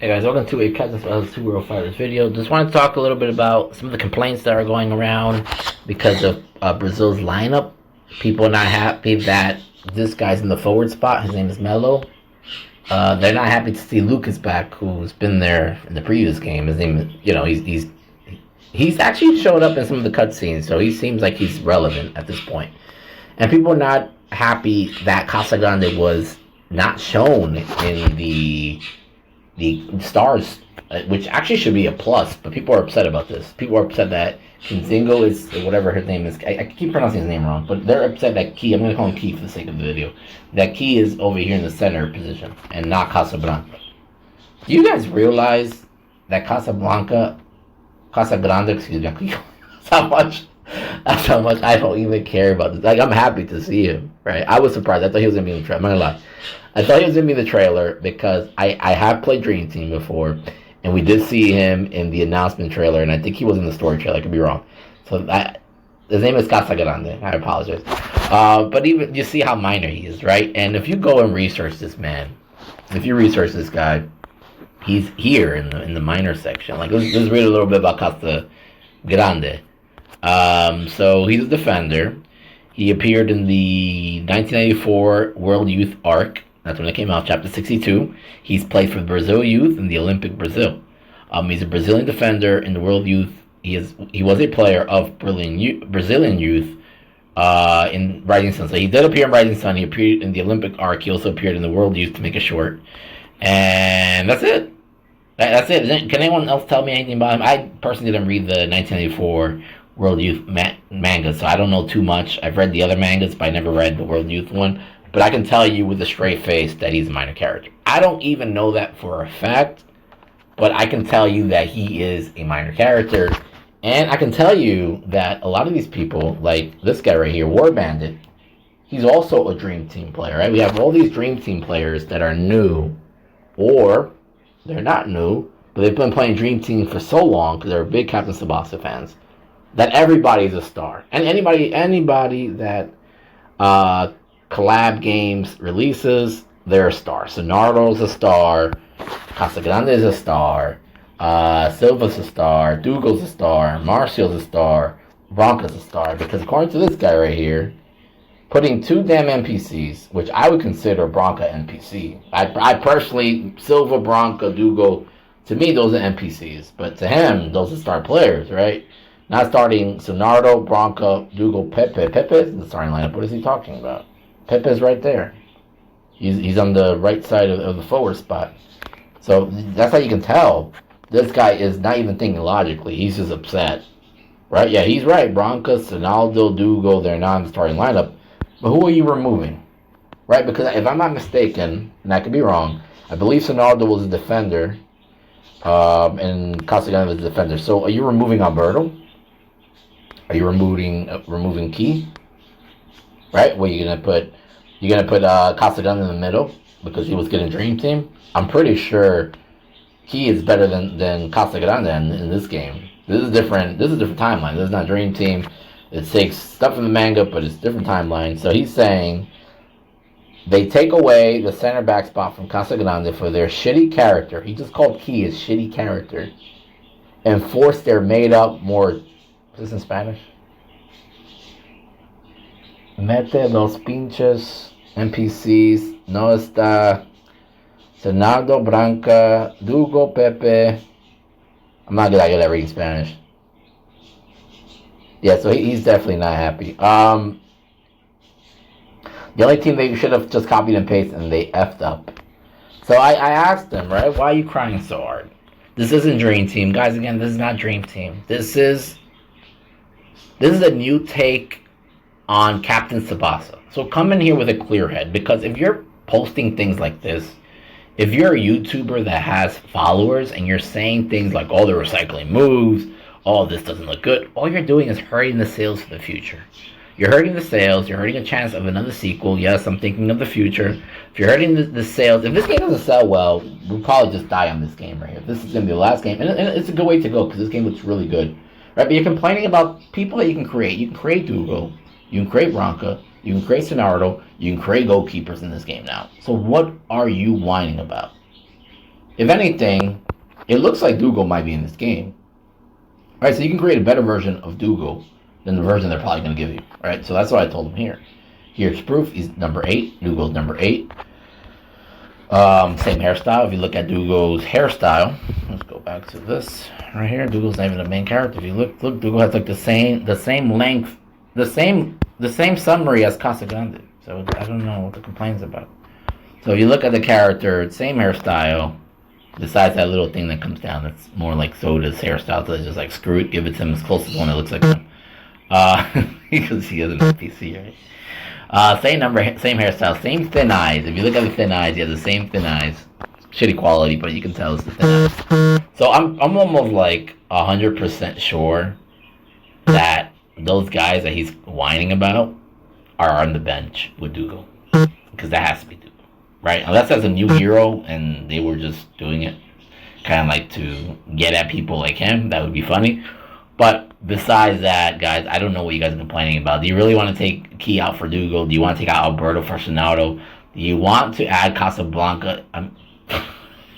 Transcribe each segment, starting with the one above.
Hey guys, welcome to a Captain Tsubasa Super World Fighters video. Just wanted to talk a little bit about some of the complaints that are going around because of Brazil's lineup. People are not happy that this guy's in the forward spot. His name is Melo. They're not happy to see Lucas back, who's been there in the previous game. His name, he's actually showed up in some of the cutscenes, so he seems like he's relevant at this point. And people are not happy that Casagrande was not shown in the stars, which actually should be a plus, but people are upset about this. People are upset that Kinzingo is, whatever his name is, I keep pronouncing his name wrong, but they're upset that Key, I'm going to call him Key for the sake of the video, that Key is over here in the center position and not Casablanca. Do you guys realize that Casagrande, excuse me, that's how much I don't even care about this. Like, I'm happy to see him, right? I was surprised. I thought he was going to be in the trailer. I'm not going to lie. I thought he was going to be in the trailer because I have played Dream Team before, and we did see him in the announcement trailer, and I think he was in the story trailer. I could be wrong. So his name is Casagrande. I apologize. But even you see how minor he is, right? And if you go and research this man, if you research this guy, he's here in the minor section. Like, let's read a little bit about Casagrande. So he's a defender. He appeared in the 1994 World Youth Arc. That's when it came out, Chapter 62. He's played for Brazil Youth in the Olympic Brazil. He's a Brazilian defender in the World Youth. He was a player of Brazilian Youth in Rising Sun. So he did appear in Rising Sun. He appeared in the Olympic Arc. He also appeared in the World Youth, to make it short. And that's it. That's it. Can anyone else tell me anything about him? I personally didn't read the 1984 World Youth manga, so I don't know too much. I've read the other mangas, but I never read the World Youth one. But I can tell you with a straight face that he's a minor character. I don't even know that for a fact, but I can tell you that he is a minor character. And I can tell you that a lot of these people, like this guy right here, War Bandit, he's also a Dream Team player, right? We have all these Dream Team players that are new, or they're not new, but they've been playing Dream Team for so long because they're big Captain Tsubasa fans, that everybody's a star. And anybody that collab games releases, they're a star. So Naruto's a star, Casagrande is a star, Silva's a star, Dougal's a star, Marcial's a star, Bronca's a star. Because according to this guy right here, putting two damn NPCs, which I would consider Bronca NPC. I personally, Silva, Bronca, Dougal, to me those are NPCs. But to him, those are star players, right? Not starting, so Naruto, Bronca, Dougal, Pepe. Pepe is in the starting lineup. What is he talking about? Pepe's right there. He's on the right side of the forward spot. So that's how you can tell this guy is not even thinking logically. He's just upset. Right? Yeah, he's right. Bronca, Sinaldo, Dougal, they're not in the starting lineup. But who are you removing? Right? Because if I'm not mistaken, and I could be wrong, I believe Sinaldo was a defender, and Casagrande was a defender. So are you removing Alberto? Are you removing Key? Right? Well, you're gonna put Casagrande in the middle because he was getting Dream Team. I'm pretty sure Key is better than Casagrande in this game. This is different. This is a different timeline. This is not Dream Team. It takes stuff from the manga, but it's different timeline. So he's saying they take away the center back spot from Casagrande for their shitty character. He just called Key his shitty character, and force their made up more. Is this in Spanish? Mete los pinches NPCs. No está Senado, Branca, Dugo, Pepe. I'm not good at reading Spanish. Yeah, so he's definitely not happy. The only team they should have just copied and pasted, and they effed up. So I asked him, right, why are you crying so hard? This isn't Dream Team. Guys, again, this is not Dream Team. This is a new take on Captain Tsubasa. So come in here with a clear head, because if you're posting things like this, if you're a YouTuber that has followers and you're saying things like, oh, they're recycling moves, oh, this doesn't look good, all you're doing is hurting the sales for the future. You're hurting the sales, you're hurting a chance of another sequel. Yes, I'm thinking of the future. If you're hurting the sales, if this game doesn't sell well, we'll probably just die on this game right here. This is going to be the last game, and it's a good way to go, because this game looks really good. Right, but you're complaining about people that you can create. You can create Dougal, you can create Bronca, you can create Naruto, you can create goalkeepers in this game now. So what are you whining about? If anything, it looks like Dougal might be in this game. All right, so you can create a better version of Dougal than the version they're probably going to give you. All right, so that's what I told him here. Here's proof. He's number 8. Dougal's number 8. Same hairstyle. If you look at Dougal's hairstyle, let's go back to this right here. Dougal's not even the main character. If you look, Dougal has like the same length, the same summary as Casagrande. So I don't know what the complaints about. So if you look at the character, same hairstyle, besides that little thing that comes down, that's more like Soda's hairstyle. So it's just like screw it, give it to him as close as one that looks like him. Because he has an NPC, right? Same hairstyle, same thin eyes. If you look at the thin eyes, he has the same thin eyes. Shitty quality, but you can tell it's the thin eyes. So I'm almost like 100% sure that those guys that he's whining about are on the bench with Dougal. Because that has to be Dougal, right? Unless that's a new hero and they were just doing it kind of like to get at people like him, that would be funny. But besides that, guys, I don't know what you guys are complaining about. Do you really want to take Key out for Dougal? Do you want to take out Alberto for Sonato? Do you want to add Casablanca?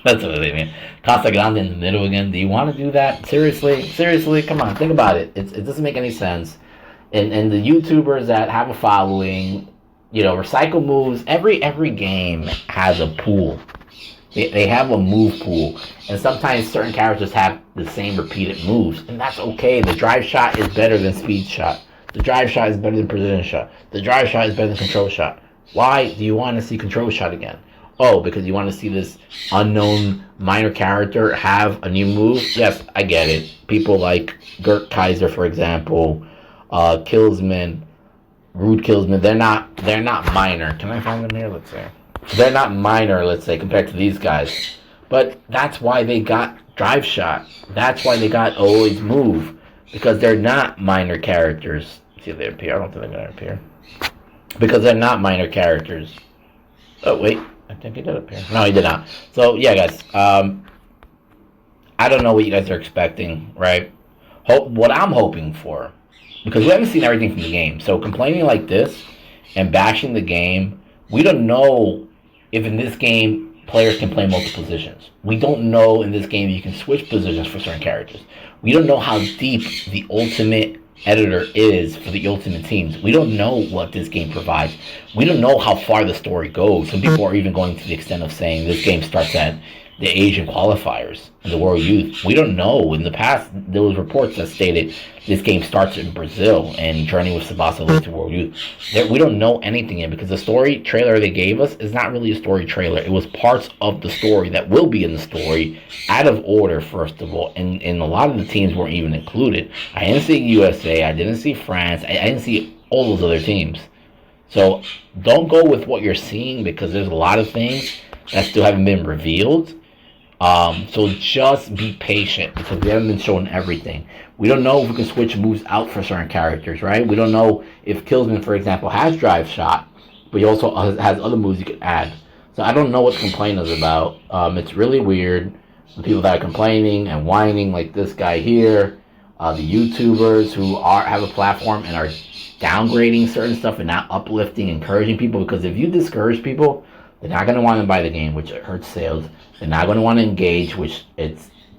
That's what they mean. Casagrande in the middle again. Do you want to do that? Seriously, come on, think about it. It doesn't make any sense. And the YouTubers that have a following, recycle moves. Every game has a pool. They have a move pool, and sometimes certain characters have the same repeated moves, and that's okay. The drive shot is better than speed shot. The drive shot is better than precision shot. The drive shot is better than control shot. Why do you want to see control shot again? Oh, because you want to see this unknown minor character have a new move? Yes, I get it. People like Gert Kaiser, for example, Killsman, Rude Killsman, they're not minor. Can I find them here? Let's see. They're not minor, let's say, compared to these guys. But that's why they got drive shot. That's why they got always move. Because they're not minor characters. See if they appear. I don't think they're going to appear. Because they're not minor characters. Oh, wait. I think he did appear. No, he did not. So, yeah, guys. I don't know what you guys are expecting, right? What I'm hoping for. Because we haven't seen everything from the game. So, complaining like this and bashing the game, we don't know if in this game players can play multiple positions. We don't know in this game you can switch positions for certain characters. We don't know how deep the ultimate editor is for the ultimate teams. We don't know what this game provides. We don't know how far the story goes. Some people are even going to the extent of saying this game starts at the Asian qualifiers and the World Youth. We don't know. In the past, there was reports that stated this game starts in Brazil and journey with Tsubasa leads to World Youth. We don't know anything yet because the story trailer they gave us is not really a story trailer. It was parts of the story that will be in the story out of order, first of all. And a lot of the teams weren't even included. I didn't see USA. I didn't see France. I didn't see all those other teams. So don't go with what you're seeing because there's a lot of things that still haven't been revealed. So just be patient because we haven't been shown everything. We don't know if we can switch moves out for certain characters, right? We don't know if Killsman, for example, has drive shot, but he also has other moves you can add. So I don't know what the complaint is about. It's really weird. The people that are complaining and whining, like this guy here, the YouTubers who have a platform and are downgrading certain stuff and not uplifting, encouraging people. Because if you discourage people, they're not going to want to buy the game, which hurts sales. They're not going to want to engage, which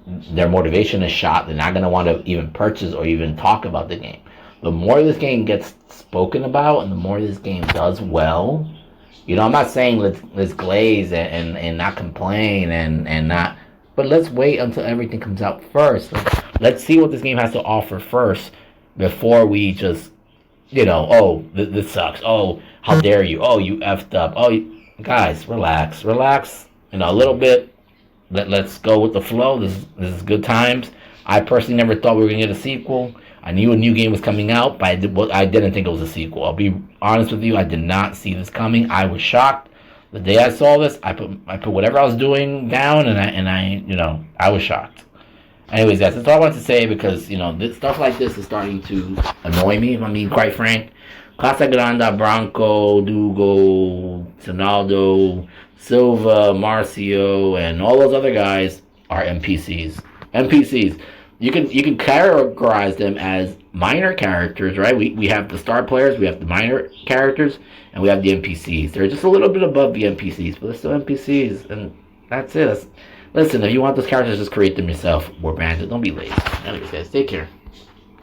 their motivation is shot. They're not going to want to even purchase or even talk about the game. The more this game gets spoken about and the more this game does well, I'm not saying let's glaze and not complain and not, but let's wait until everything comes out first. Let's see what this game has to offer first before we just, this sucks. Oh, how dare you? Oh, you effed up. Oh, guys, relax, a little bit. Let's go with the flow. This is good times. I personally never thought we were gonna get a sequel. I knew a new game was coming out, but I didn't think it was a sequel. I'll be honest with you. I did not see this coming. I was shocked the day I saw this. I put whatever I was doing down, and I was shocked. Anyways, guys, that's all I wanted to say because stuff like this is starting to annoy me. I mean, quite frank. Casagrande, Branco, Dougal, Sonaldo, Silva, Marcio, and all those other guys are NPCs. NPCs. You can categorize them as minor characters, right? We have the star players, we have the minor characters, and we have the NPCs. They're just a little bit above the NPCs, but they're still NPCs, and that's it. Listen, if you want those characters, just create them yourself. War Bandit, don't be lazy. Anyways, guys, take care.